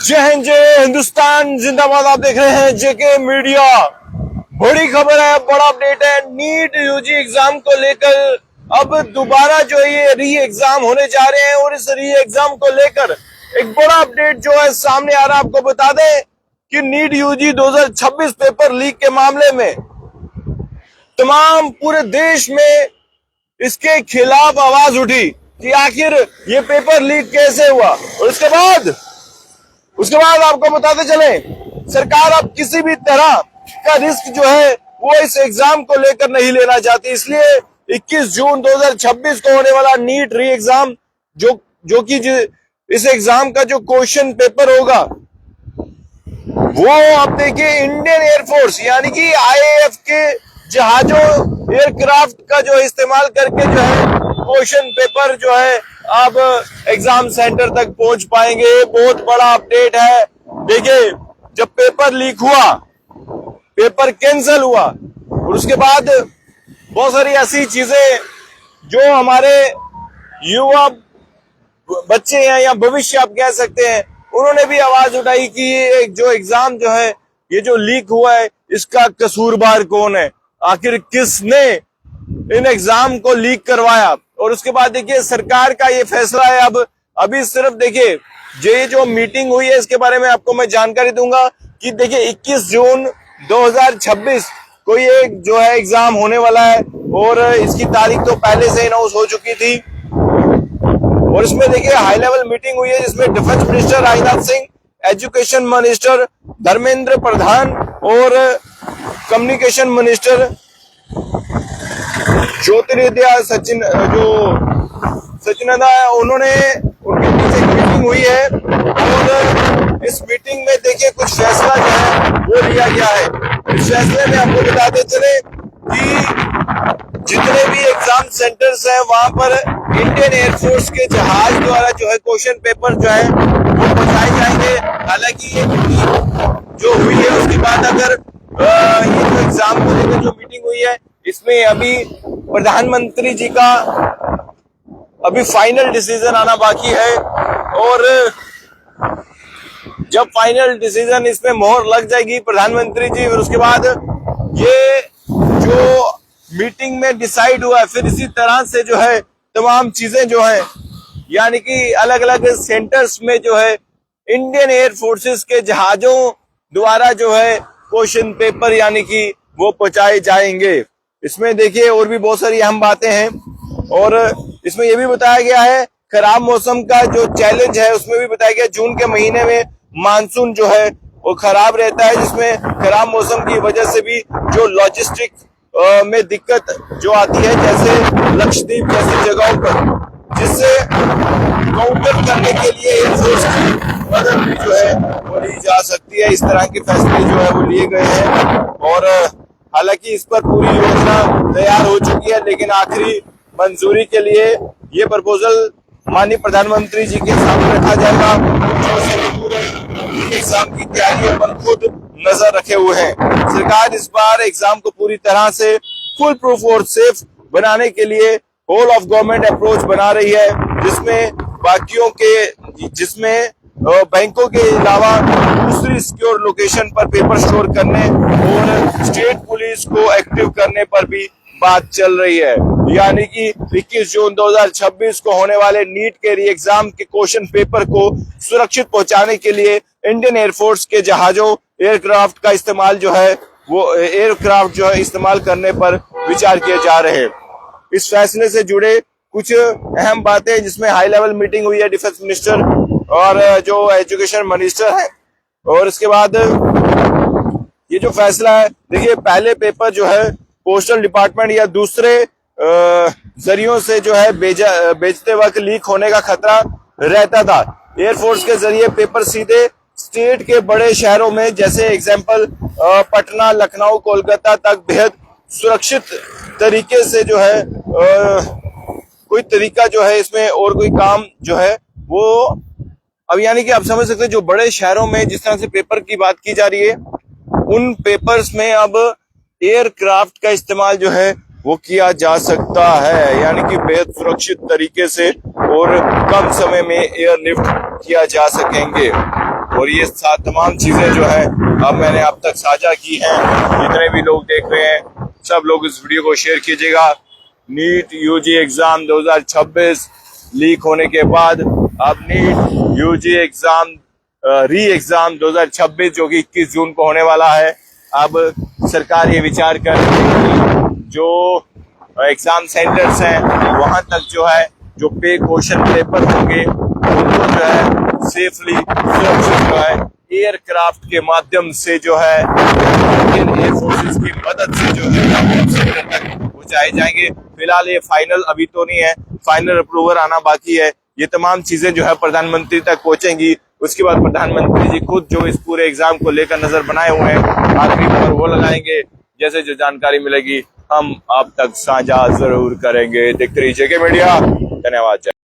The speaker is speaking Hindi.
जय हिंद, जय हिंदुस्तान जिंदाबाद। आप देख रहे हैं जेके मीडिया। बड़ी खबर है, बड़ा अपडेट है। नीट यूजी एग्जाम को लेकर अब दोबारा जो है ये री एग्जाम होने जा रहे हैं और इस री एग्जाम को लेकर एक बड़ा अपडेट जो है सामने आ रहा है। आपको बता दें कि नीट यूजी 2026 पेपर लीक के मामले में तमाम पूरे देश में इसके खिलाफ आवाज उठी कि आखिर ये पेपर लीक कैसे हुआ। और उसके बाद आपको बताते चले, सरकार अब किसी भी तरह का रिस्क जो है वो इस एग्जाम को लेकर नहीं लेना चाहती। इसलिए 21 जून 2026 को होने वाला नीट री एग्जाम जो कि इस एग्जाम का जो क्वेश्चन पेपर होगा वो आप देखिए इंडियन एयरफोर्स यानी कि आईएएफ के जहाजों एयरक्राफ्ट का जो इस्तेमाल करके जो है क्वेश्चन पेपर जो है अब एग्जाम सेंटर तक पहुंच पाएंगे। बहुत बड़ा अपडेट है। देखिए, जब पेपर लीक हुआ, पेपर कैंसिल हुआ और उसके बाद बहुत सारी ऐसी चीजें जो हमारे युवा बच्चे हैं या भविष्य आप कह सकते हैं, उन्होंने भी आवाज उठाई कि ये जो एग्जाम जो है ये जो लीक हुआ है इसका कसूरवार कौन है, आखिर किसने इन एग्जाम को लीक करवाया। और उसके बाद देखिए सरकार का ये फैसला है। अभी सिर्फ देखिए ये जो मीटिंग हुई है इसके बारे में आपको मैं जानकारी दूंगा कि देखिए 21 जून 2026 को ये जो है एग्जाम होने वाला है और इसकी तारीख तो पहले से अनाउंस हो चुकी थी। और इसमें देखिए हाई लेवल मीटिंग हुई है जिसमें defence minister Rajnath Singh, education minister Dharmendra Pradhan और कम्युनिकेशन मिनिस्टर ज्योतिरादित्य सचिनदा उन्होंने उनके बीच एक मीटिंग हुई है और इस मीटिंग में देखिए कुछ फैसला जो है वो लिया गया है। इस फैसले में आपको बताते चले कि जितने भी एग्जाम सेंटर्स हैं वहां पर इंडियन एयरफोर्स के जहाज द्वारा जो है क्वेश्चन पेपर जो है वो पहुंचाए जाएंगे। हालांकि ये जो हुई है उसके बाद अगर ये जो एग्जाम को लेकर जो मीटिंग हुई है इसमें अभी प्रधानमंत्री जी का अभी फाइनल डिसीजन आना बाकी है और जब फाइनल डिसीजन इसमें मोहर लग जाएगी प्रधानमंत्री जी, और उसके बाद ये जो मीटिंग में डिसाइड हुआ है फिर इसी तरह से जो है तमाम चीजें जो है यानी कि अलग अलग सेंटर्स में जो है इंडियन एयर फोर्सेस के जहाजों द्वारा जो है क्वेश्चन पेपर यानी कि वो पहुंचाए जाएंगे। इसमें देखिए और भी बहुत सारी अहम बातें हैं और इसमें यह भी बताया गया है खराब मौसम का जो चैलेंज है उसमें भी बताया गया। जून के महीने में मानसून जो है वो खराब रहता है जिसमें खराब मौसम की वजह से भी जो लॉजिस्टिक में दिक्कत जो आती है जैसे लक्षद्वीप जैसी जगहों पर, जिससे काउंटर करने के लिए एयरफोर्स की मदद भी जो है वो ली जा सकती है। इस तरह के फैसले जो है वो लिए गए हैं और हालांकि इस पर पूरी योजना तैयार हो चुकी है लेकिन आखिरी मंजूरी के लिए ये प्रपोजल माननीय प्रधानमंत्री जी के सामने रखा जाएगा जो पूरे एग्जाम की तैयारियों पर खुद नजर रखे हुए हैं। सरकार इस बार एग्जाम को पूरी तरह से फुल प्रूफ और सेफ बनाने के लिए होल ऑफ गवर्नमेंट अप्रोच बना रही है जिसमें बैंकों के अलावा दूसरी सिक्योर लोकेशन पर पेपर स्टोर करने और स्टेट पुलिस को एक्टिव करने पर भी बात चल रही है। यानी कि 21 जून 2026 को होने वाले नीट के री एग्जाम के क्वेश्चन पेपर को सुरक्षित पहुंचाने के लिए इंडियन एयरफोर्स के जहाजों एयरक्राफ्ट का इस्तेमाल जो है वो एयरक्राफ्ट जो है इस्तेमाल करने पर विचार किए जा रहे हैं। इस फैसले से जुड़े कुछ अहम बातें जिसमें हाई लेवल मीटिंग हुई है डिफेंस मिनिस्टर और जो एजुकेशन मिनिस्टर है और इसके बाद ये जो फैसला है देखिए पहले पेपर जो है पोस्टल डिपार्टमेंट या दूसरे जरियों से जो है बेचते वक्त लीक होने का खतरा रहता था। एयरफोर्स के जरिए पेपर सीधे स्टेट के बड़े शहरों में जैसे एग्जाम्पल पटना, लखनऊ, कोलकाता तक बेहद सुरक्षित तरीके से जो है कोई तरीका जो है इसमें और कोई काम जो है वो अब यानी कि आप समझ सकते हैं जो बड़े शहरों में जिस तरह से पेपर की बात की जा रही है उन पेपर्स में अब एयरक्राफ्ट का इस्तेमाल जो है वो किया जा सकता है, यानी कि बेहद सुरक्षित तरीके से और कम समय में एयरलिफ्ट किया जा सकेंगे। और ये तमाम चीजें जो है अब मैंने अब तक साझा की हैं। जितने भी लोग देख रहे हैं सब लोग इस वीडियो को शेयर कीजिएगा। नीट यूजी एग्जाम 2026 लीक होने के बाद अब NEET UG exam re exam 2026 जो कि 21 जून को होने वाला है, अब सरकार ये विचार कर रही है कि जो एग्जाम सेंटर्स हैं वहां तक जो है जो पे क्वेश्चन पेपर होंगे उनको जो है सेफली सुरक्षित जो है एयरक्राफ्ट के माध्यम से जो है इंडियन एयरफोर्सेस की मदद से जो है सेंटर तक पहुंचाए जाएंगे। फिलहाल ये फाइनल अभी तो नहीं है, फाइनल अप्रूवल आना बाकी है। ये तमाम चीजें जो है प्रधानमंत्री तक पहुंचेंगी। उसके बाद प्रधानमंत्री जी खुद जो इस पूरे एग्जाम को लेकर नजर बनाए हुए हैं आखिरी पर वो लगाएंगे। जैसे जो जानकारी मिलेगी हम आप तक साझा जरूर करेंगे। देखते रहिए जेके मीडिया। धन्यवाद।